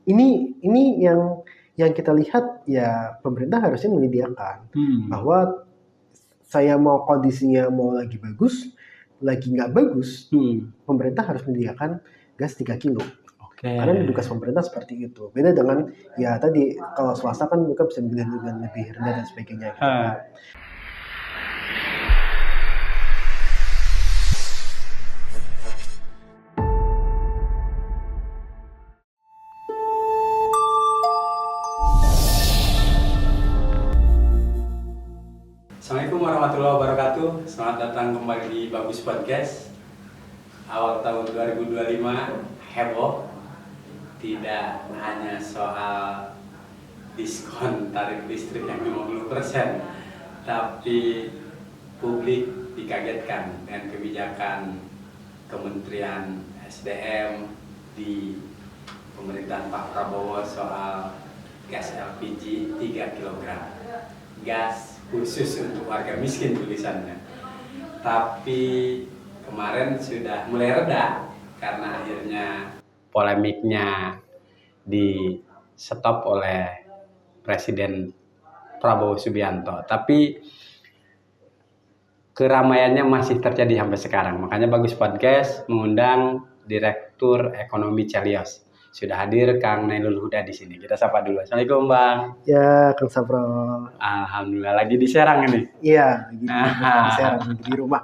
ini yang kita lihat ya pemerintah harusnya menyediakan bahwa saya mau kondisinya mau lagi bagus, lagi nggak bagus, pemerintah harus menyediakan gas 3 kilo. Karena tugas pemerintah seperti itu. Beda dengan ya tadi kalau swasta kan mereka bisa beli dengan lebih rendah dan sebagainya. Gitu. Assalamualaikum warahmatullahi wabarakatuh. Selamat datang kembali di Bagus Podcast. Awal tahun 2025 heboh. Tidak hanya soal diskon tarif listrik yang 50%, tapi publik dikagetkan dengan kebijakan Kementerian SDM di pemerintahan Pak Prabowo soal gas LPG 3 kg. Gas khusus untuk warga miskin tulisannya. Tapi kemarin sudah mulai reda karena akhirnya polemiknya di stop oleh Presiden Prabowo Subianto. Tapi keramaiannya masih terjadi sampai sekarang. Makanya Bagus Podcast mengundang Direktur Ekonomi Celios. Sudah hadir Kang Nailul Huda di sini. Kita sapa dulu. Assalamualaikum Bang. Ya, Kang Sapro. Alhamdulillah lagi di Serang ini. Iya, lagi di Serang, di rumah.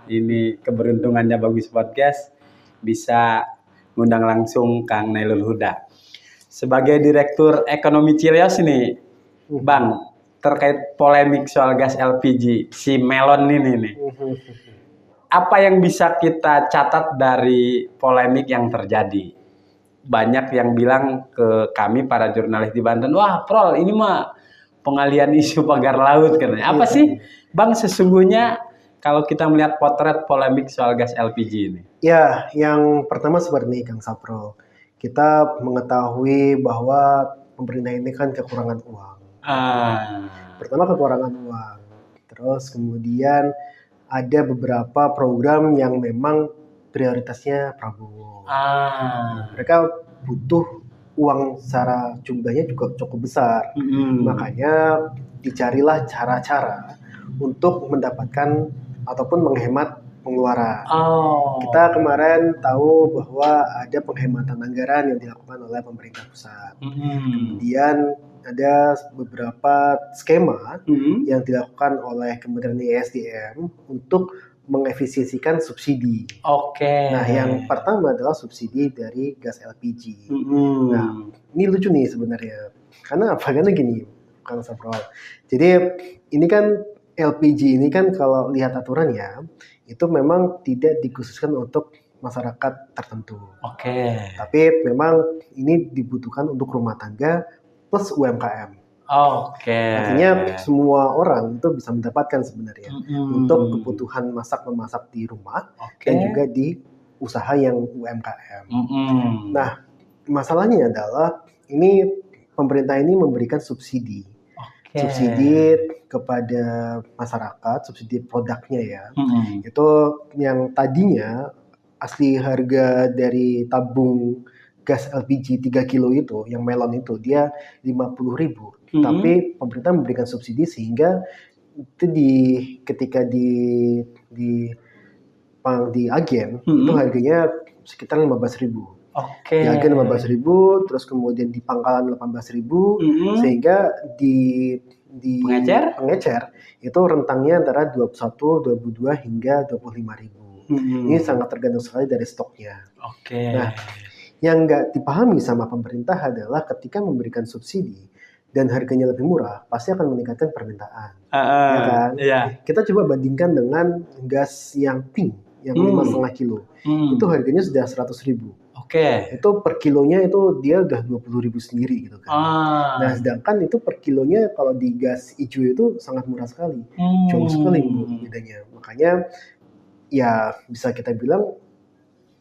Ini keberuntungannya Bagus Podcast bisa ngundang langsung Kang Nailul Huda. Sebagai Direktur Ekonomi Celios nih, Bang, terkait polemik soal gas LPG si melon ini nih. Apa yang bisa kita catat dari polemik yang terjadi? Banyak yang bilang ke kami para jurnalis di Banten, wah Prol ini mah pengalian isu pagar laut katanya. Apa sih Bang sesungguhnya kalau kita melihat potret polemik soal gas LPG ini? Ya, yang pertama seperti ini Kang Sapro. Kita mengetahui bahwa pemerintah ini kan kekurangan uang. Pertama kekurangan uang. Terus kemudian ada beberapa program yang memang prioritasnya Prabowo. Mereka butuh uang secara jumlahnya juga cukup besar. Makanya dicarilah cara-cara untuk mendapatkan ataupun menghemat pengeluaran. Kita kemarin tahu bahwa ada penghematan anggaran yang dilakukan oleh pemerintah pusat. Kemudian ada beberapa skema yang dilakukan oleh Kementerian ESDM untuk mengefisiensikan subsidi. Nah, yang pertama adalah subsidi dari gas LPG. Nah, ini lucu nih sebenarnya. Karena apa? Karena gini, Kang Sapro. Jadi ini kan LPG ini kan kalau lihat aturannya itu memang tidak dikhususkan untuk masyarakat tertentu. Tapi memang ini dibutuhkan untuk rumah tangga plus UMKM. Artinya semua orang itu bisa mendapatkan sebenarnya untuk kebutuhan masak-memasak di rumah dan juga di usaha yang UMKM. Nah, masalahnya adalah ini pemerintah ini memberikan subsidi. Subsidi kepada masyarakat, subsidi produknya ya. Itu yang tadinya asli harga dari tabung gas LPG 3 kilo itu, yang melon itu, dia 50.000. Tapi pemerintah memberikan subsidi sehingga itu ketika di agen, itu harganya sekitar 15.000. Di agen 15.000, terus kemudian di pangkalan 18.000, sehingga di pengecer itu rentangnya antara 21, 22 hingga 25.000. Ini sangat tergantung sekali dari stoknya. Nah, yang nggak dipahami sama pemerintah adalah ketika memberikan subsidi dan harganya lebih murah, pasti akan meningkatkan permintaan. Ya kan? Kita coba bandingkan dengan gas yang pink, yang 5,5 kilo. Itu harganya sudah 100.000. Itu per kilonya itu dia udah 20.000 sendiri gitu kan. Nah, sedangkan itu per kilonya kalau di gas hijau itu sangat murah sekali. Jauh sekali bedanya. Makanya ya bisa kita bilang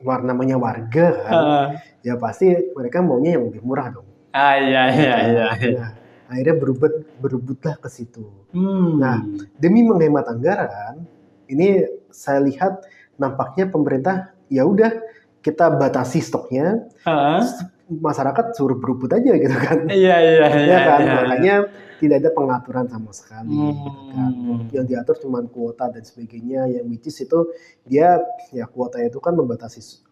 namanya warga kan. Ya pasti mereka maunya yang lebih murah dong. Nah, akhirnya berebutlah ke situ. Nah, demi menghemat anggaran, ini saya lihat nampaknya pemerintah ya udah kita batasi stoknya. masyarakat suruh berebut aja gitu kan. Iya Ya kan, iya. makanya tidak ada pengaturan sama sekali gitu kan. Yang diatur cuma kuota dan sebagainya, yang which is itu dia ya kuota itu kan membatasi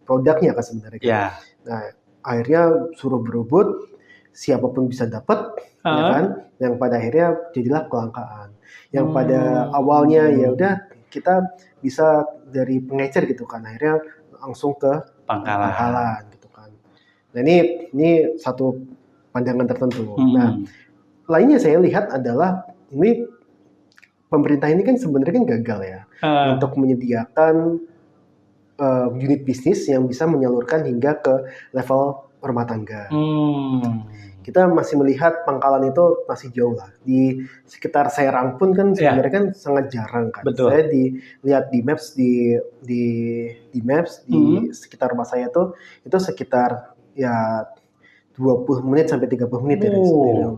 produknya kan sebenarnya kan. Ya. Nah, akhirnya suruh berebut, siapapun bisa dapat, ya kan? Yang pada akhirnya jadilah kelangkaan. Yang pada awalnya ya udah kita bisa dari pengecer gitu kan, akhirnya langsung ke pangkalan gitu kan. Nah ini satu pandangan tertentu. Nah, lainnya saya lihat adalah ini pemerintah ini kan sebenarnya kan gagal ya untuk menyediakan unit bisnis yang bisa menyalurkan hingga ke level rumah tangga. Kita masih melihat pangkalan itu masih jauh lah. Di sekitar Serang pun kan sebenarnya kan sangat jarang kan. Betul. Saya lihat di maps di sekitar rumah saya itu sekitar ya 20 menit sampai 30 menit dari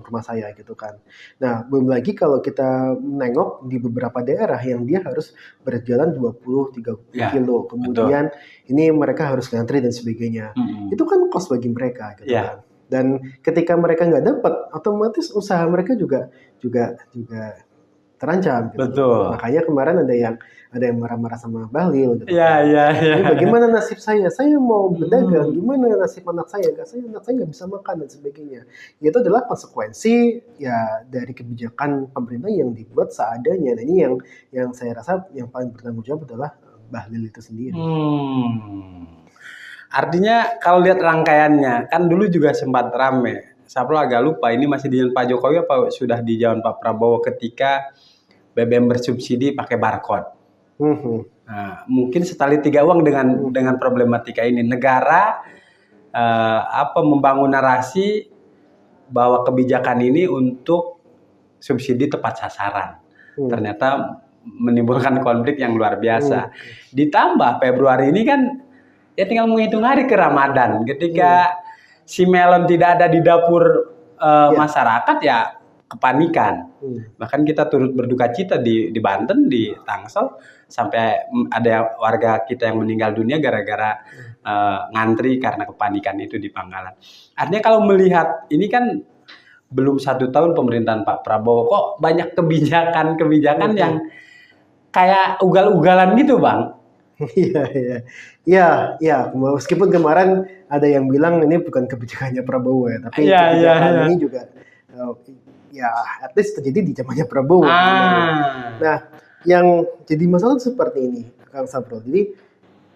rumah saya gitu kan. Nah, belum lagi kalau kita nengok di beberapa daerah yang dia harus berjalan 20-30 kilo. Kemudian ini mereka harus ngantri dan sebagainya. Itu kan cost bagi mereka gitu kan. Dan ketika mereka nggak dapat, otomatis usaha mereka juga terancam gitu. Betul. Makanya kemarin ada yang marah-marah sama Bahlil gitu. Iya. Ini bagaimana nasib saya? Saya mau berdagang, gimana nasib anak saya? Anak saya nggak bisa makan dan sebagainya. Itu adalah konsekuensi ya dari kebijakan pemerintah yang dibuat seadanya. Nah, ini yang saya rasa yang paling bertanggung jawab adalah Bahlil itu sendiri. Artinya kalau lihat rangkaiannya, kan dulu juga sempat rame. Saya agak lupa, ini masih di zaman Pak Jokowi apa sudah di zaman Pak Prabowo ketika BBM bersubsidi pakai barcode. Nah, mungkin setali tiga uang dengan problematika ini. Negara membangun narasi bahwa kebijakan ini untuk subsidi tepat sasaran. Ternyata menimbulkan konflik yang luar biasa. Ditambah Februari ini kan ya tinggal menghitung hari ke Ramadan. Ketika si melon tidak ada di dapur masyarakat ya kepanikan. Bahkan kita turut berduka cita di Banten, di Tangsel, sampai ada warga kita yang meninggal dunia gara-gara ngantri karena kepanikan itu di pangkalan. Artinya kalau melihat ini kan belum 1 tahun pemerintahan Pak Prabowo, kok banyak kebijakan yang kayak ugal-ugalan gitu, Bang. Iya. Meskipun kemarin ada yang bilang ini bukan kebijakannya Prabowo ya, tapi kebijakan ini juga ya at least terjadi di zamannya Prabowo. Nah, yang jadi masalah seperti ini, Kang Sapro. Jadi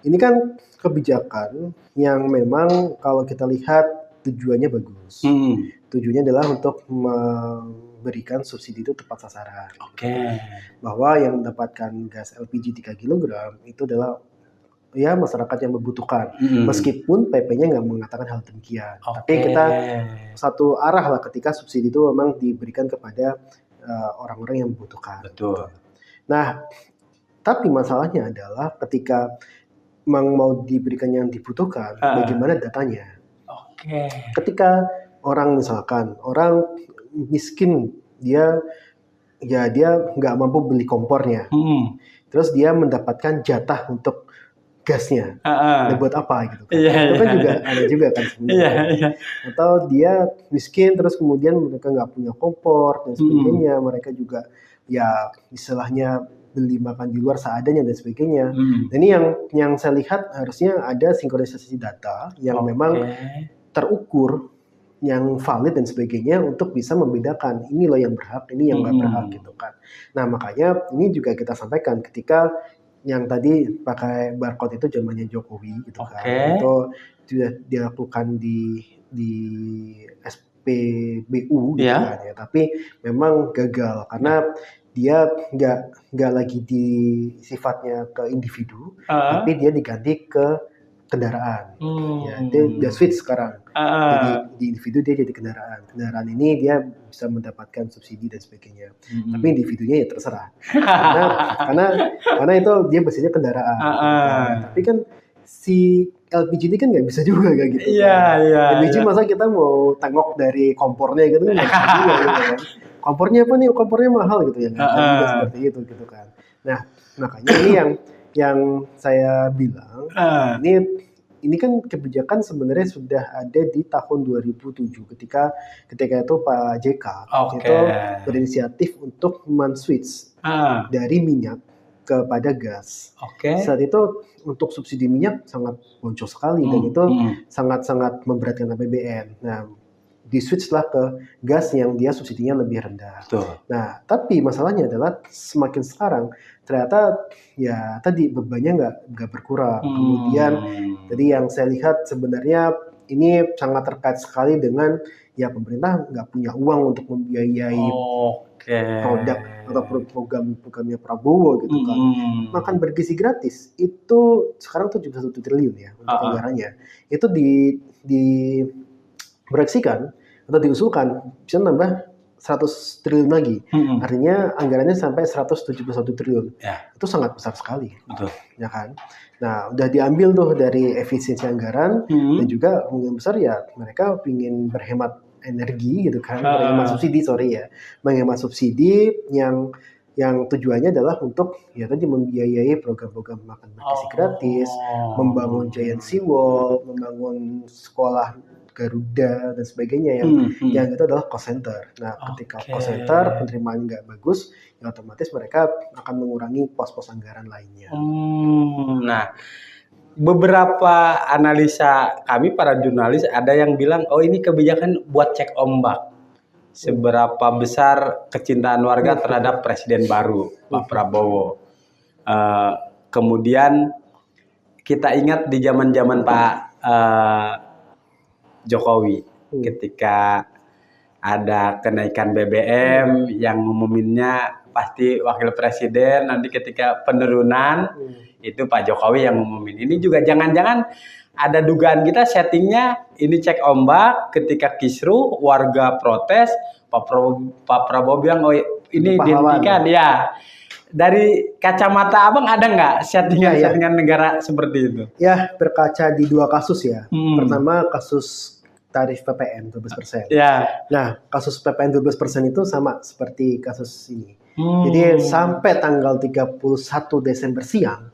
ini kan kebijakan yang memang kalau kita lihat tujuannya bagus. Tujuannya adalah untuk memberikan subsidi itu tepat sasaran. Bahwa yang mendapatkan gas LPG 3 kg itu adalah ya masyarakat yang membutuhkan. Meskipun PP-nya nggak mengatakan hal demikian. Tapi kita satu arah lah ketika subsidi itu memang diberikan kepada orang-orang yang membutuhkan. Betul. Nah, tapi masalahnya adalah ketika mau diberikan yang dibutuhkan, bagaimana datanya? Ketika orang miskin, dia nggak mampu beli kompornya, terus dia mendapatkan jatah untuk gasnya, buat apa gitu kan? Itu kan juga ada juga kan sebenarnya. Atau dia miskin terus kemudian mereka nggak punya kompor dan sebagainya, mereka juga ya istilahnya beli makan di luar seadanya dan sebagainya. Dan ini yang saya lihat harusnya ada sinkronisasi data yang memang terukur, yang valid dan sebagainya untuk bisa membedakan ini loh yang berhak, ini yang nggak berhak gitu kan. Nah makanya ini juga kita sampaikan ketika yang tadi pakai barcode itu zamannya Jokowi gitu kan, itu sudah dilakukan di SPBU gitu kan ya, tapi memang gagal karena dia nggak lagi di sifatnya ke individu, tapi dia diganti ke kendaraan. Ya, dia switch sekarang. Jadi di individu dia jadi kendaraan. Kendaraan ini dia bisa mendapatkan subsidi dan sebagainya. Tapi individunya ya terserah. karena itu dia basisnya kendaraan. Tapi kan si LPG ini kan nggak bisa juga kayak gitu. LPG masa kita mau tengok dari kompornya gitu kan nggak bisa juga gitu kan. Kompornya apa nih? Kompornya mahal gitu ya. Juga seperti itu gitu kan. Nah, makanya ini yang saya bilang ini ini kan kebijakan sebenarnya sudah ada di tahun 2007 ketika itu Pak JK itu berinisiatif untuk men-switch dari minyak kepada gas. Saat itu untuk subsidi minyak sangat boncos sekali dan itu sangat-sangat memberatkan APBN. Nah, di-switch lah ke gas yang dia subsidinya lebih rendah. Nah, tapi masalahnya adalah semakin sekarang ternyata ya tadi bebannya nggak berkurang. Kemudian tadi yang saya lihat sebenarnya ini sangat terkait sekali dengan ya pemerintah nggak punya uang untuk membiayai produk atau programnya Prabowo gitu kan. Makan bergizi gratis itu sekarang 71 triliun ya untuk anggarannya. Itu diproyeksikan atau diusulkan bisa nambah 100 triliun lagi. Artinya anggarannya sampai 171 triliun. Itu sangat besar sekali. Ya kan? Nah, udah diambil tuh dari efisiensi anggaran dan juga kemungkinan besar ya mereka ingin berhemat energi gitu kan, menghemat subsidi yang tujuannya adalah untuk ya tadi membiayai program-program makan bergizi gratis, membangun Giant Seawall, membangun sekolah Garuda dan sebagainya yang itu adalah cost center. Nah, ketika cost center penerimaan nggak bagus, ya otomatis mereka akan mengurangi pos-pos anggaran lainnya. Nah, beberapa analisa kami para jurnalis ada yang bilang, oh ini kebijakan buat cek ombak. Seberapa besar kecintaan warga terhadap presiden baru, Pak Prabowo. Kemudian kita ingat di zaman-zaman Pak Jokowi ketika ada kenaikan BBM yang ngumuminnya pasti wakil presiden, nanti ketika penurunan itu Pak Jokowi yang ngumumin. Ini juga jangan-jangan ada dugaan kita settingnya ini cek ombak, ketika kisruh warga protes, Pak Prabowo bilang oh ini dihentikan ya. Dari kacamata Abang ada nggak settingan negara seperti itu? Ya, berkaca di dua kasus ya. Pertama kasus tarif PPN 12%. Nah, kasus PPN 12% itu sama seperti kasus ini. Jadi sampai tanggal 31 Desember siang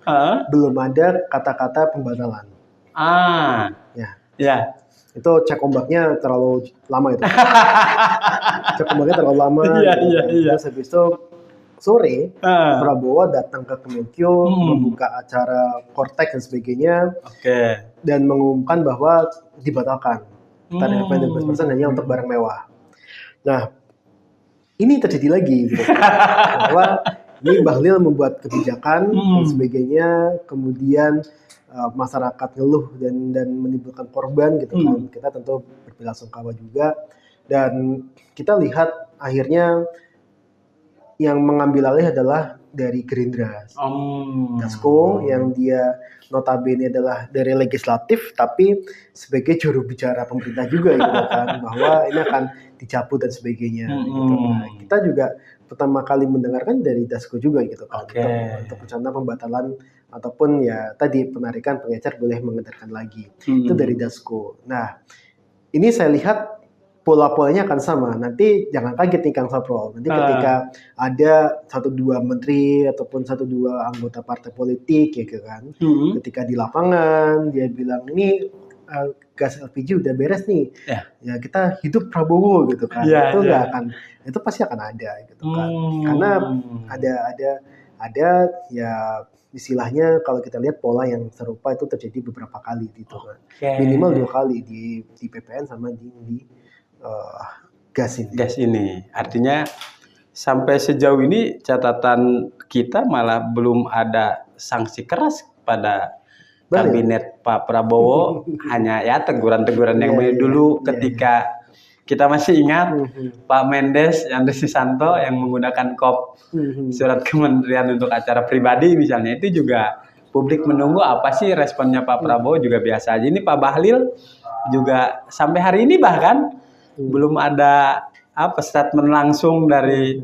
belum ada kata-kata pembatalan. Itu cek ombaknya terlalu lama itu. Cek ombaknya terlalu lama. Terus habis itu sore Prabowo datang ke Kemenkyu membuka acara Kortek dan sebagainya dan mengumumkan bahwa dibatalkan tarif PPN 12% hanya untuk barang mewah. Nah, ini terjadi lagi gitu. Bahwa ini Bahlil membuat kebijakan dan sebagainya, kemudian masyarakat ngeluh dan menimbulkan korban gitu kan. Kita tentu berbelasungkawa juga dan kita lihat akhirnya yang mengambil alih adalah dari Gerindra, Dasko, yang dia notabene adalah dari legislatif tapi sebagai juru bicara pemerintah juga gitu kan, bahwa ini akan dicabut dan sebagainya. Gitu. Nah, kita juga pertama kali mendengarkan dari Dasko juga gitu kan, untuk rencana pembatalan ataupun ya tadi penarikan pengecer boleh mengedarkan lagi. Itu dari Dasko. Nah, ini saya lihat pola-polanya akan sama. Nanti jangan kaget nih Kang Saprol. Nanti ketika ada 1-2 menteri ataupun 1-2 anggota partai politik ya kan. Ketika di lapangan dia bilang ini gas LPG udah beres nih. Ya kita hidup Prabowo gitu kan. Itu nggak akan, itu pasti akan ada gitu kan. Karena ada ya istilahnya kalau kita lihat pola yang serupa itu terjadi beberapa kali gitu kan. Minimal 2 kali di PPN sama di gas ini. Artinya sampai sejauh ini catatan kita malah belum ada sanksi keras pada kabinet Pak Prabowo. Hanya ya teguran-teguran yang dulu ketika kita masih ingat Pak Mendes Yandri Susanto yang menggunakan kop surat kementerian untuk acara pribadi misalnya, itu juga publik menunggu apa sih responnya Pak Prabowo, juga biasa aja. Ini Pak Bahlil juga sampai hari ini bahkan belum ada statement langsung dari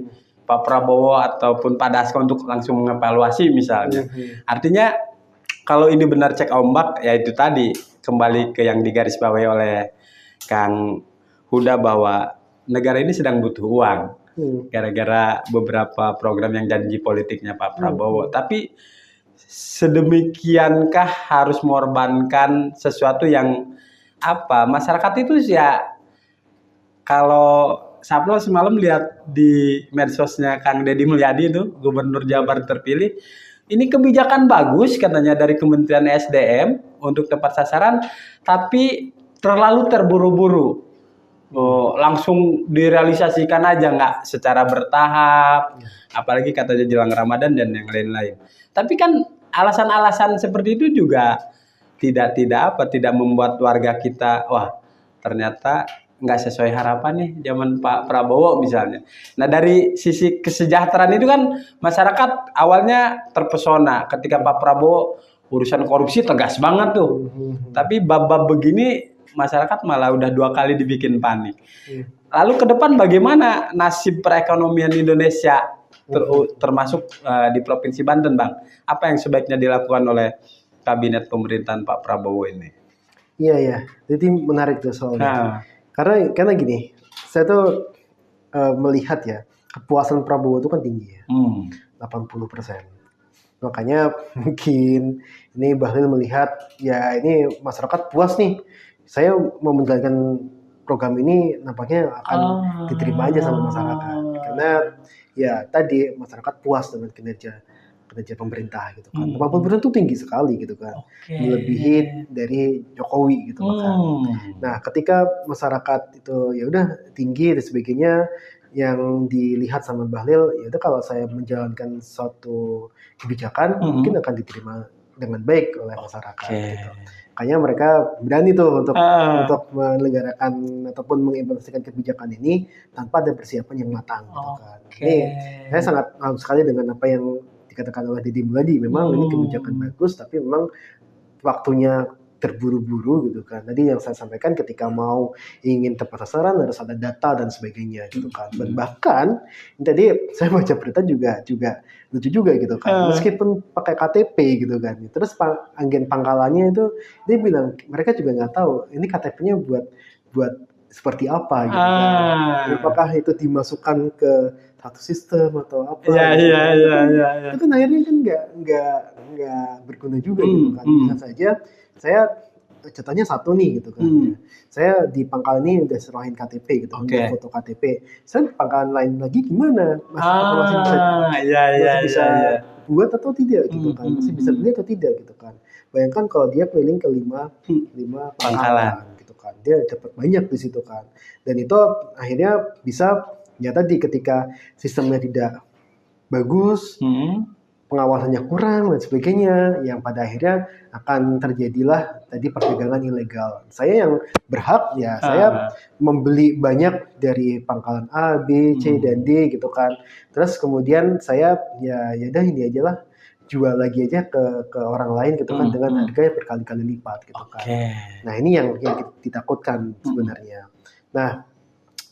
Pak Prabowo ataupun Pak Dasko untuk langsung mengevaluasi misalnya. Artinya kalau ini benar cek ombak, ya itu tadi kembali ke yang digarisbawahi oleh Kang Huda bahwa negara ini sedang butuh uang gara-gara beberapa program yang janji politiknya Pak Prabowo. Tapi sedemikiankah harus mengorbankan sesuatu yang masyarakat itu ya, kalau Sapro semalam lihat di medsosnya Kang Deddy Mulyadi itu, Gubernur Jawa Barat terpilih, ini kebijakan bagus katanya dari Kementerian SDM untuk tepat sasaran, tapi terlalu terburu-buru. Langsung direalisasikan aja, nggak secara bertahap, apalagi katanya jelang Ramadan dan yang lain-lain. Tapi kan alasan-alasan seperti itu juga tidak membuat warga kita, wah ternyata nggak sesuai harapan nih zaman Pak Prabowo misalnya. Nah dari sisi kesejahteraan itu kan masyarakat awalnya terpesona ketika Pak Prabowo urusan korupsi tegas banget tuh. Tapi bab-bab begini masyarakat malah udah 2 kali dibikin panik. Lalu ke depan bagaimana nasib perekonomian Indonesia termasuk di Provinsi Banten, Bang? Apa yang sebaiknya dilakukan oleh kabinet pemerintahan Pak Prabowo ini? Iya. Jadi menarik tuh soalnya. Karena gini, saya tuh melihat ya, kepuasan Prabowo itu kan tinggi ya. 80%. Makanya mungkin ini Bahlil melihat ya ini masyarakat puas nih. Saya mau menjalankan program ini nampaknya akan diterima aja sama masyarakat. Karena ya tadi masyarakat puas dengan kinerja pemerintah gitu kan. 80% itu tinggi sekali gitu kan. Melebihi dari Jokowi gitu kan. Nah, ketika masyarakat itu ya udah tinggi dan sebagainya, yang dilihat sama Bahlil ya udah kalau saya menjalankan suatu kebijakan mungkin akan diterima dengan baik oleh masyarakat gitu. Makanya mereka berani tuh untuk menyelenggarakan ataupun mengimplementasikan kebijakan ini tanpa ada persiapan yang matang gitu kan. Ini saya sangat paham sekali dengan apa yang dikatakan oleh Deddy Mulyadi. Memang ini kebijakan bagus, tapi memang waktunya terburu-buru gitu kan. Tadi yang saya sampaikan ketika mau ingin tepat sasaran harus ada data dan sebagainya gitu kan. Dan bahkan tadi saya baca berita juga lucu juga gitu kan. Meskipun pakai KTP gitu kan. Terus agen pangkalannya itu dia bilang mereka juga nggak tahu ini KTP-nya buat seperti apa gitu kan. Apakah itu dimasukkan ke satu sistem atau apa? Iya. Itu kan akhirnya kan nggak berguna juga gitu kan. Bisa saja saya contohnya satu nih gitu kan. Saya di pangkalan ini udah serahin KTP gitu, udah foto KTP. Saya di pangkalan lain lagi gimana? Masih bisa buat atau tidak gitu kan? Masih bisa beli atau tidak gitu kan? Bayangkan kalau dia keliling ke 5 pangkalan gitu kan, dia dapat banyak di situ kan. Dan itu akhirnya bisa ya tadi ketika sistemnya tidak bagus, pengawasannya kurang dan sebagainya, yang pada akhirnya akan terjadilah tadi perdagangan ilegal. Saya yang berhak ya saya membeli banyak dari pangkalan A, B, C dan D gitu kan. Terus kemudian saya ya udah ini aja lah, jual lagi aja ke orang lain gitu kan dengan harga yang berkali-kali lipat gitu kan. Nah ini yang ditakutkan sebenarnya. Nah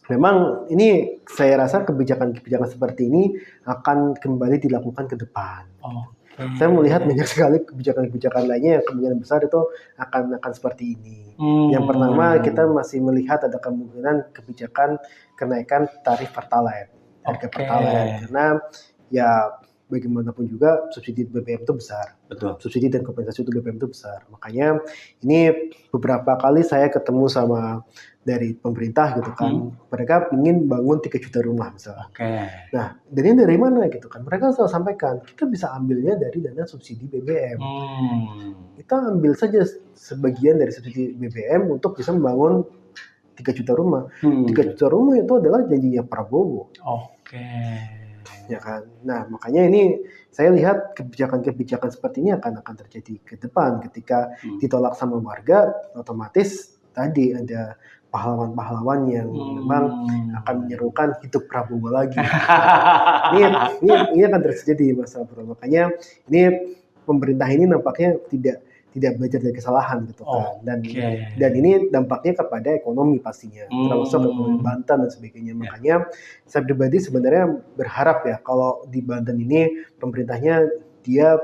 memang ini saya rasa kebijakan-kebijakan seperti ini akan kembali dilakukan ke depan. Saya melihat banyak sekali kebijakan-kebijakan lainnya yang kemungkinan besar itu akan seperti ini. Yang pertama kita masih melihat ada kemungkinan kebijakan kenaikan tarif Pertalite, harga Pertalite, karena ya bagaimanapun juga subsidi BBM itu besar. Betul. Subsidi dan kompensasi untuk BBM itu besar. Makanya ini beberapa kali saya ketemu sama dari pemerintah gitu kan. Mereka ingin bangun 3 juta rumah misalnya. Nah, dan ini dari mana gitu kan. Mereka selalu sampaikan, kita bisa ambilnya dari dana subsidi BBM. Kita ambil saja sebagian dari subsidi BBM untuk bisa membangun 3 juta rumah. 3 juta rumah itu adalah janjinya Prabowo. Ya kan. Nah, makanya ini saya lihat kebijakan-kebijakan seperti ini akan terjadi ke depan ketika ditolak sama warga, otomatis tadi ada pahlawan-pahlawan yang memang akan menyerukan hidup Prabowo lagi. Ini akan terjadi Mas Bro. Makanya ini pemerintah ini nampaknya tidak belajar dari kesalahan gitu kan. Dan ini dampaknya kepada ekonomi pastinya, termasuk ekonomi Banten dan sebagainya. Makanya saya pribadi sebenarnya berharap ya kalau di Banten ini pemerintahnya dia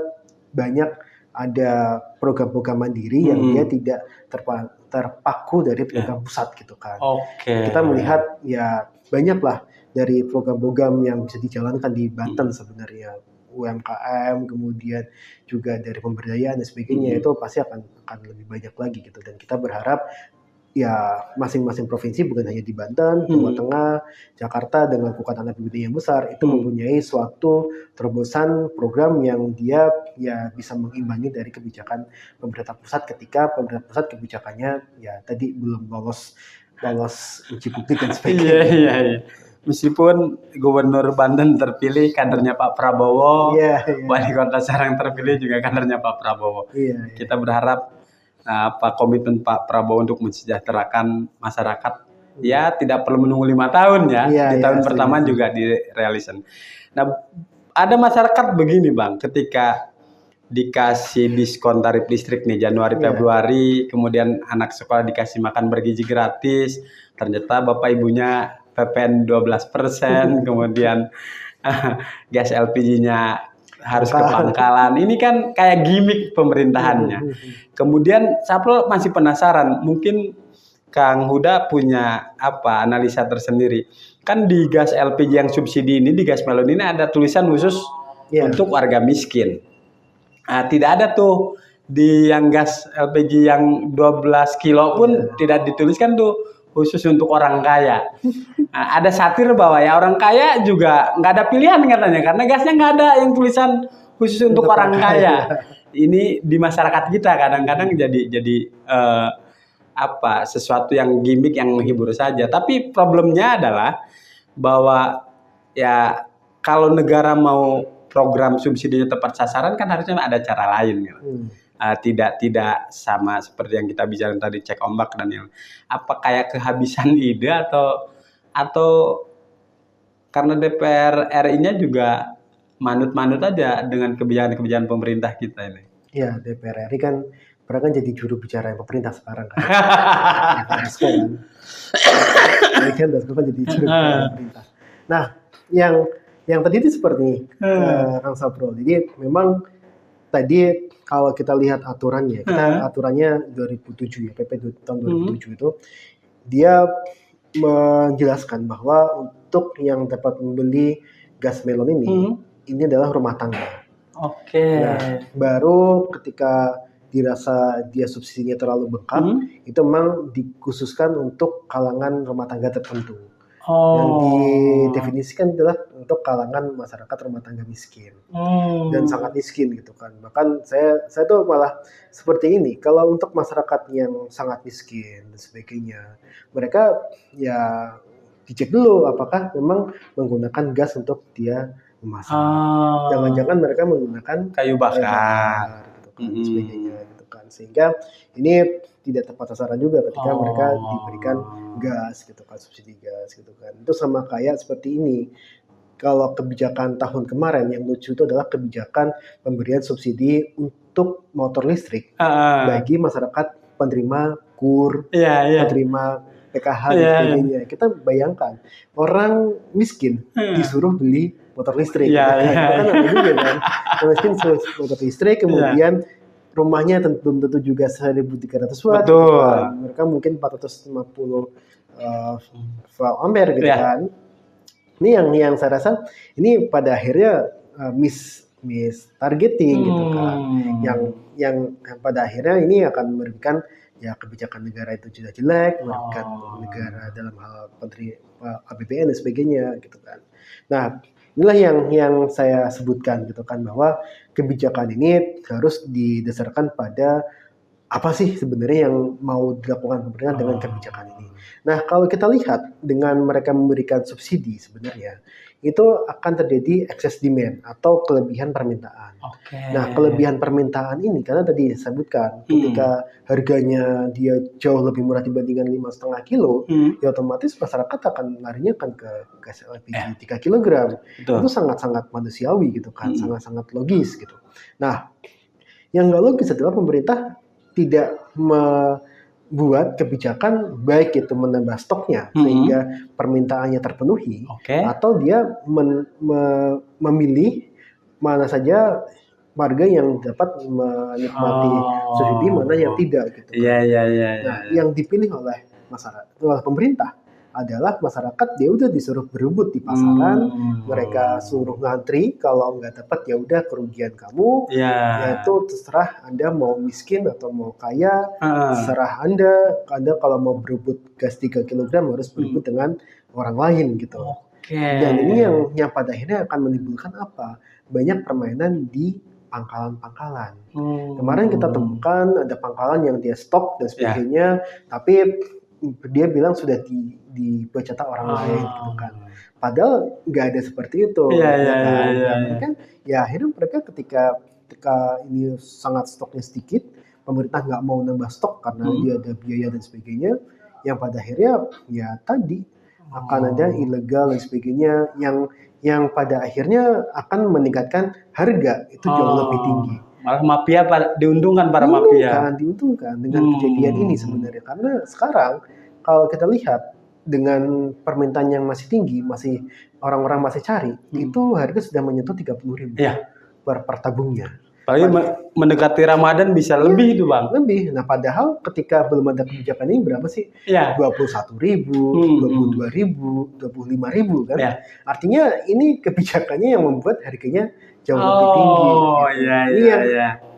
banyak ada program-program mandiri yang dia tidak terpaku dari program pusat gitu kan. Kita melihat ya banyak lah dari program-program yang bisa dijalankan di Banten sebenarnya. UMKM, kemudian juga dari pemberdayaan dan sebagainya, itu pasti akan lebih banyak lagi gitu. Dan kita berharap ya masing-masing provinsi, bukan hanya di Banten, Jawa Tengah, Jakarta dengan kekuatan APBD yang besar, itu mempunyai suatu terobosan program yang dia ya bisa mengimbangi dari kebijakan pemerintah pusat ketika pemerintah pusat kebijakannya ya tadi belum lolos uji publik dan sebagainya. Iya. Meskipun Gubernur Banten terpilih kadernya Pak Prabowo, Wali Kota Serang terpilih juga kadernya Pak Prabowo. Kita berharap komitmen Pak Prabowo untuk mensejahterakan masyarakat ya tidak perlu menunggu 5 tahun ya, di tahun pertama juga direalisasikan. Nah, ada masyarakat begini Bang, ketika dikasih diskon tarif listrik nih Januari Februari, kemudian anak sekolah dikasih makan bergizi gratis, ternyata bapak ibunya PPN 12%, kemudian gas LPG-nya harus ke pangkalan. Ini kan kayak gimmick pemerintahannya. Kemudian Saprol masih penasaran, mungkin Kang Huda punya analisa tersendiri. Kan di gas LPG yang subsidi ini, di gas melon ini ada tulisan khusus untuk warga miskin. Nah, tidak ada tuh di yang gas LPG yang 12 kilo pun tidak dituliskan tuh khusus untuk orang kaya. Nah, ada satir bahwa ya orang kaya juga nggak ada pilihan katanya karena gasnya nggak ada yang tulisan khusus untuk orang kaya. Ini di masyarakat kita kadang-kadang jadi sesuatu yang gimmick yang menghibur saja. Tapi problemnya adalah bahwa ya kalau negara mau program subsidinya tepat sasaran kan harusnya ada cara lain. Gitu. Tidak sama seperti yang kita bicarakan tadi cek ombak dan yang kayak kehabisan ide atau karena DPR RI-nya juga manut-manut aja dengan kebijakan-kebijakan pemerintah kita ini. Iya, DPR RI kan jadi juru bicara pemerintah sekarang kan. Dasko kan jadi juru bicara pemerintah. Nah, yang tadi itu seperti Kang Saprol. Jadi memang tadi kalau kita lihat aturannya, aturannya 2007 ya, PP tahun 2007 itu dia menjelaskan bahwa untuk yang dapat membeli gas melon ini adalah rumah tangga. Nah, baru ketika dirasa dia subsidinya terlalu bengkak, itu memang dikhususkan untuk kalangan rumah tangga tertentu. Yang didefinisikan adalah untuk kalangan masyarakat rumah tangga miskin dan sangat miskin gitu kan. Bahkan saya tuh malah seperti ini, kalau untuk masyarakat yang sangat miskin dan sebagainya, mereka ya dicek dulu apakah memang menggunakan gas untuk dia memasak. Jangan-jangan mereka menggunakan kayu bakar gitu kan, sebagainya gitu kan. Sehingga ini tidak tepat sasaran juga ketika mereka diberikan gas gitu kan, subsidi gas gitu kan. Itu sama kayak seperti ini. Kalau kebijakan tahun kemarin yang lucu itu adalah kebijakan pemberian subsidi untuk motor listrik bagi masyarakat penerima KUR, penerima PKH dan sebagainya. Kita bayangkan orang miskin disuruh beli motor listrik. Itu kan ada juga kan. Orang miskin disuruh motor listrik, kemudian rumahnya belum tentu juga 1.300 watt. Kan. Mereka mungkin 450 volt ampere gitu kan. Ini yang saya rasa ini pada akhirnya miss targeting gitu kan. Yang pada akhirnya ini akan merugikan ya kebijakan negara itu sudah jelek, merugikan negara dalam hal APBN dan sebagainya gitu kan. Nah, inilah yang saya sebutkan gitu kan, bahwa kebijakan ini harus didasarkan pada apa sih sebenarnya yang mau dilakukan pemerintah dengan kebijakan ini. Nah, kalau kita lihat dengan mereka memberikan subsidi sebenarnya itu akan terjadi excess demand atau kelebihan permintaan. Nah, kelebihan permintaan ini karena tadi disebutkan ketika harganya dia jauh lebih murah dibandingkan 5,5 kilo, ya otomatis masyarakat akan larinya ke gas LPG 3 kg. Itu sangat-sangat manusiawi gitu kan, sangat-sangat logis gitu. Nah, yang nggak logis adalah pemerintah tidak membuat kebijakan baik itu menambah stoknya sehingga permintaannya terpenuhi, atau dia memilih mana saja warga yang dapat menikmati subsidi, mana yang tidak gitu kan. Nah, yang dipilih oleh masyarakat, oleh pemerintah adalah masyarakat dia udah disuruh berebut di pasaran, mereka suruh ngantri, kalau nggak dapat ya udah kerugian kamu, yaitu terserah Anda mau miskin atau mau kaya, terserah Anda kalau mau berebut gas 3 kg harus berebut dengan orang lain gitu. Dan ini yang pada akhirnya akan menimbulkan apa? Banyak permainan di pangkalan-pangkalan. Kemarin kita temukan ada pangkalan yang dia stop dan sebagainya, tapi dia bilang sudah dicetak orang lain gitu kan. Padahal nggak ada seperti itu. Kan ya akhirnya mereka ketika ini sangat stoknya sedikit, pemerintah nggak mau nambah stok karena dia ada biaya dan sebagainya, yang pada akhirnya ya tadi akan ada ilegal dan sebagainya yang pada akhirnya akan meningkatkan harga itu jauh lebih tinggi. Malah mafia diuntungkan para mafia. Diuntungkan dengan kejadian ini sebenarnya, karena sekarang kalau kita lihat dengan permintaan yang masih tinggi, masih orang-orang masih cari, itu harga sudah menyentuh 30.000 per tabungnya. Paling mendekati Ramadan bisa lebih itu Bang. Lebih. Nah padahal ketika belum ada kebijakan ini berapa sih? 21.000, 22.000, 25.000 kan? Artinya ini kebijakannya yang membuat harganya jauh lebih tinggi.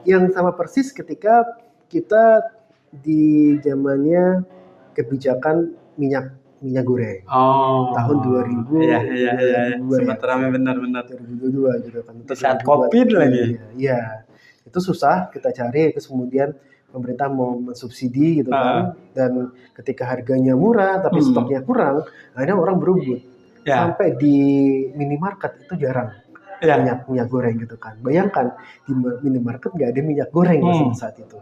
Yang sama persis ketika kita di zamannya kebijakan minyak goreng tahun 2000 sempat ramai benar 2022 gitu kan, saat COVID lagi itu susah kita cari, terus kemudian pemerintah mau mensubsidi gitu kan, dan ketika harganya murah tapi stoknya kurang, akhirnya orang berebut sampai di minimarket itu jarang minyak goreng gitu kan. Bayangkan di minimarket nggak ada minyak goreng saat itu.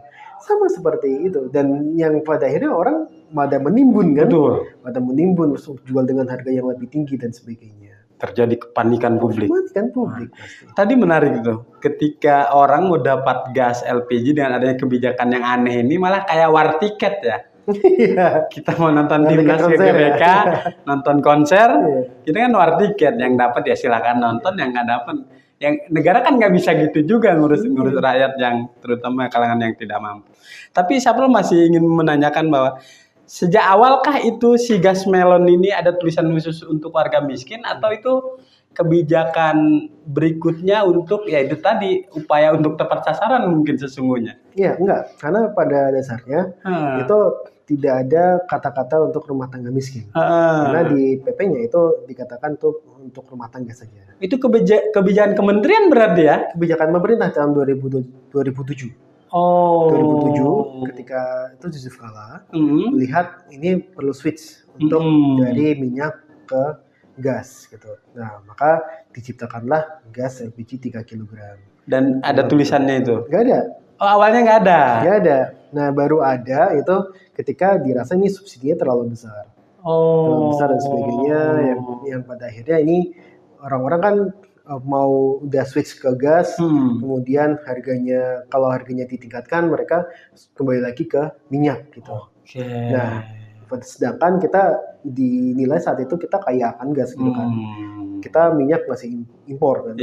Sama seperti itu, dan yang pada akhirnya orang pada menimbun kan, pada menimbun jual dengan harga yang lebih tinggi dan sebagainya. Terjadi kepanikan publik. Pasti. Tadi menarik tuh, ketika orang mau dapat gas LPG dengan adanya kebijakan yang aneh ini, malah kayak war tiket ya. Kita mau nonton timnas GBK, nonton konser, kita kan war tiket, yang dapat ya silakan nonton, yang nggak dapat. Yang negara kan nggak bisa gitu juga ngurus rakyat yang terutama kalangan yang tidak mampu. Tapi Saprul masih ingin menanyakan bahwa sejak awalkah itu si gas melon ini ada tulisan khusus untuk warga miskin, atau itu kebijakan berikutnya untuk ya itu tadi upaya untuk tepat sasaran mungkin sesungguhnya? Iya, enggak, karena pada dasarnya itu tidak ada kata-kata untuk rumah tangga miskin. Karena di PP-nya itu dikatakan untuk rumah tangga saja. Itu kebijakan kementerian berarti ya? Kebijakan pemerintah tahun 2007. 2007 ketika itu Yusuf Kala melihat ini perlu switch untuk dari minyak ke gas gitu. Nah, maka diciptakanlah gas LPG 3 kg. Dan ada tulisannya itu? Nggak ada. Oh, awalnya nggak ada? Nggak ada. Nah, baru ada itu ketika dirasa ini subsidinya terlalu besar. Terlalu besar dan sebagainya, yang pada akhirnya ini orang-orang kan mau udah switch ke gas, kemudian kalau harganya ditingkatkan, mereka kembali lagi ke minyak gitu. Nah, sedangkan kita dinilai saat itu kita kaya akan gas gitu kan. Kita minyak masih impor kan.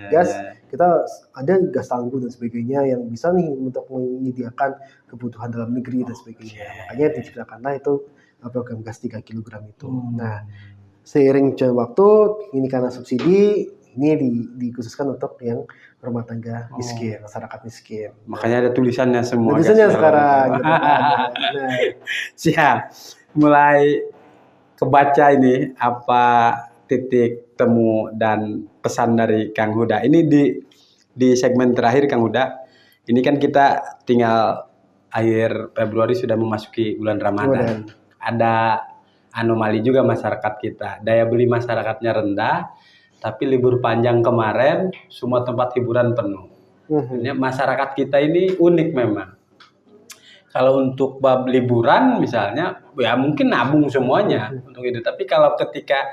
Gas kita ada gas tangguh dan sebagainya yang bisa nih untuk menyediakan kebutuhan dalam negeri dan sebagainya. Makanya diciptakanlah itu program gas 3 kg itu. Nah, seiring waktu ini karena subsidi ini dikhususkan untuk yang rumah tangga miskin, masyarakat miskin. Makanya ada tulisannya semua. Tulisannya sekarang. Gitu. Siap. Mulai kebaca ini apa titik temu dan pesan dari Kang Huda. Ini di segmen terakhir Kang Huda. Ini kan kita tinggal akhir Februari sudah memasuki bulan Ramadan. Ada anomali juga masyarakat kita. Daya beli masyarakatnya rendah. Tapi libur panjang kemarin, semua tempat hiburan penuh. Masyarakat kita ini unik memang. Kalau untuk bab liburan misalnya, ya mungkin nabung semuanya untuk itu. Tapi kalau ketika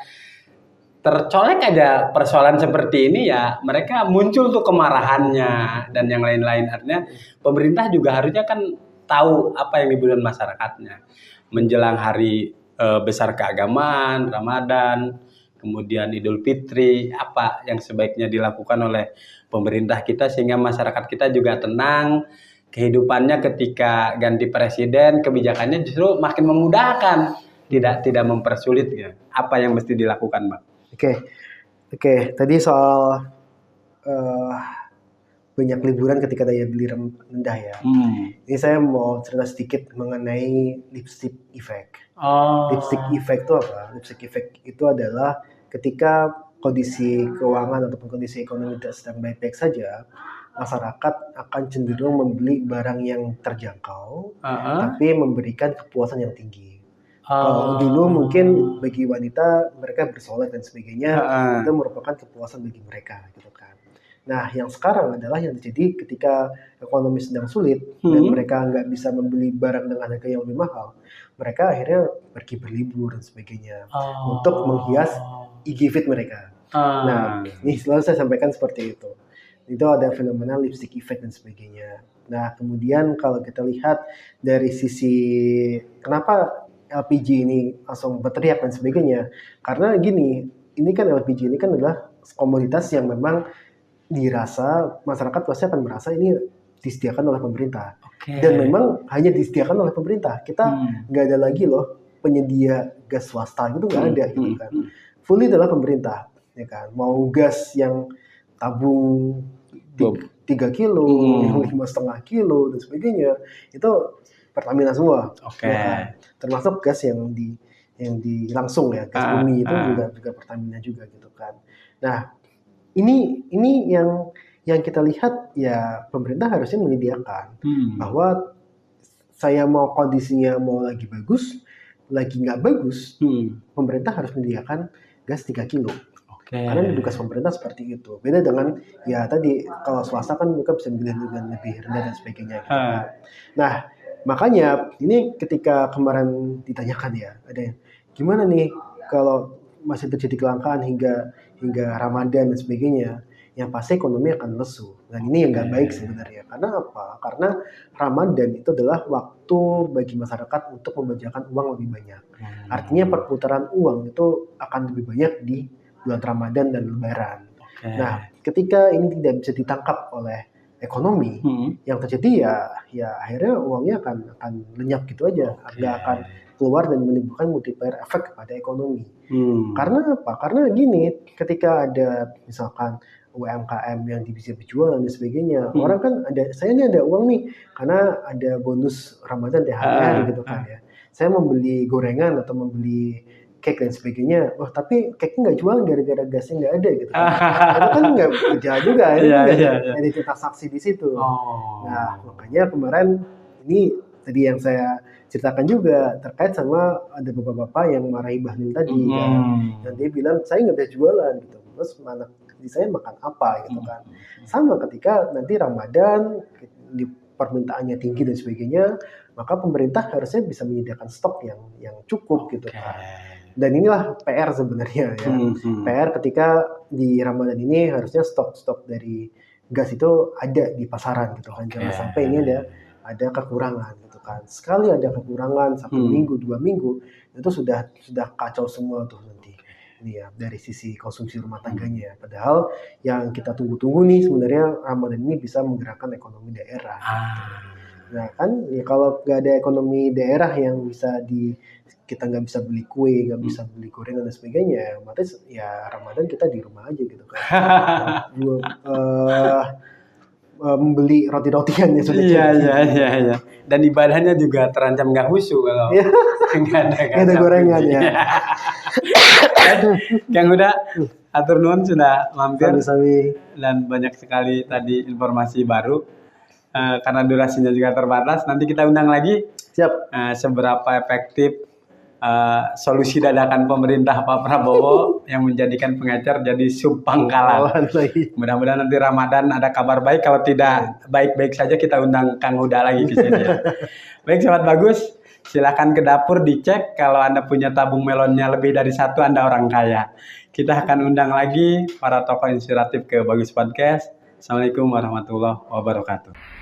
tercolek aja persoalan seperti ini, ya mereka muncul tuh kemarahannya dan yang lain-lain. Artinya pemerintah juga harusnya kan tahu apa yang dibutuhkan masyarakatnya. Menjelang hari besar keagamaan, Ramadan, kemudian Idul Fitri, apa yang sebaiknya dilakukan oleh pemerintah kita sehingga masyarakat kita juga tenang, kehidupannya ketika ganti presiden, kebijakannya justru makin memudahkan. tidak mempersulit ya. Apa yang mesti dilakukan, Bang? Oke. Tadi soal banyak liburan ketika daya beli rendah ya. Ini saya mau cerita sedikit mengenai lipstick effect. Lipstick effect itu apa? Lipstick effect itu adalah ketika kondisi keuangan ataupun kondisi ekonomi tidak sedang baik-baik saja, masyarakat akan cenderung membeli barang yang terjangkau, tapi memberikan kepuasan yang tinggi. Kalau dulu mungkin bagi wanita mereka bersolek dan sebagainya, itu merupakan kepuasan bagi mereka gitu kan. Nah, yang sekarang adalah yang terjadi ketika ekonomi sedang sulit dan mereka nggak bisa membeli barang dengan harga yang lebih mahal, mereka akhirnya pergi berlibur dan sebagainya untuk menghias IG feed mereka. Nah, ini selalu saya sampaikan seperti itu. Itu ada fenomena lipstick effect dan sebagainya. Nah, kemudian kalau kita lihat dari sisi kenapa LPG ini langsung berteriak dan sebagainya, karena gini, ini kan LPG ini kan adalah komoditas yang memang dirasa masyarakat pasti akan merasa ini disediakan oleh pemerintah. Dan memang hanya disediakan oleh pemerintah. Kita nggak ada lagi loh penyedia gas swasta gitu, nggak ada gitu kan. Fully adalah pemerintah, ya kan. Mau gas yang tabung 3 kilo, yang 5,5 kilo dan sebagainya, itu Pertamina semua. Ya kan? Termasuk gas yang di langsung ya, gas bumi itu juga Pertamina juga gitu kan. Nah, ini yang kita lihat ya, pemerintah harusnya menyediakan bahwa saya mau kondisinya mau lagi bagus, lagi nggak bagus, pemerintah harus menyediakan gas 3 kilo. Karena tugas pemerintah seperti itu. Beda dengan ya tadi, kalau swasta kan mereka bisa beli dengan lebih rendah dan sebagainya gitu kan. Nah, makanya ini ketika kemarin ditanyakan ya, ada yang gimana nih kalau masih terjadi kelangkaan hingga Ramadan dan sebagainya, yang pasti ekonomi akan lesu. Dan ini yang nggak baik sebenarnya. Karena apa? Karena Ramadan itu adalah waktu bagi masyarakat untuk membelanjakan uang lebih banyak. Artinya perputaran uang itu akan lebih banyak di bulan Ramadan dan Lebaran. Nah, ketika ini tidak bisa ditangkap oleh ekonomi, yang terjadi ya akhirnya uangnya akan lenyap gitu aja, nggak akan keluar dan menimbulkan multiplier efek kepada ekonomi. Karena apa? Karena gini, ketika ada misalkan UMKM yang bisa berjualan dan sebagainya, orang kan saya ini ada uang nih karena ada bonus Ramadan THR gitu kan ya. Saya membeli gorengan atau membeli cake dan sebagainya, tapi cake-nya nggak jualan gara-gara gasnya nggak ada gitu kan. Itu kan nggak kerja juga, ada transaksi di situ. Nah, makanya kemarin ini tadi yang saya ceritakan juga terkait sama ada bapak-bapak yang marahi Bahlil tadi kan, dan dia bilang saya nggak bisa jualan gitu, terus mana di saya makan apa gitu kan. Sama ketika nanti Ramadan di permintaannya tinggi dan sebagainya, maka pemerintah harusnya bisa menyediakan stok yang cukup gitu kan. Dan inilah PR sebenarnya ya. PR ketika di Ramadan ini harusnya stok dari gas itu ada di pasaran gitu kan. Jangan sampai ini ada kekurangan gitu kan. Sekali ada kekurangan 1 minggu, 2 minggu, itu sudah kacau semua tuh nanti. Ini ya dari sisi konsumsi rumah tangganya. Padahal yang kita tunggu-tunggu nih sebenarnya Ramadan ini bisa menggerakkan ekonomi daerah. Nah kan ya, kalau nggak ada ekonomi daerah yang bisa kita nggak bisa beli kue, nggak bisa beli gorengan dan sebagainya, otomatis ya Ramadan kita di rumah aja gitu kan. Membeli roti-rotian ya sudah. Iya. Dan ibadahnya juga terancam nggak khusyuk kalau nggak ada gorengan ya. Kang Huda, atur nuhun sudah mampir. Sami-sami. Dan banyak sekali tadi informasi baru. Karena durasinya juga terbatas, nanti kita undang lagi. Siap. Seberapa efektif solusi dadakan pemerintah Pak Prabowo yang menjadikan pengecer jadi subpangkalan. Mudah-mudahan nanti Ramadan ada kabar baik. Kalau tidak baik-baik saja kita undang Kang Huda lagi ke sini. Baik, Sobat Bagus, silakan ke dapur dicek. Kalau Anda punya tabung melonnya lebih dari 1, Anda orang kaya. Kita akan undang lagi para tokoh inspiratif ke Bagus Podcast. Assalamualaikum warahmatullahi wabarakatuh.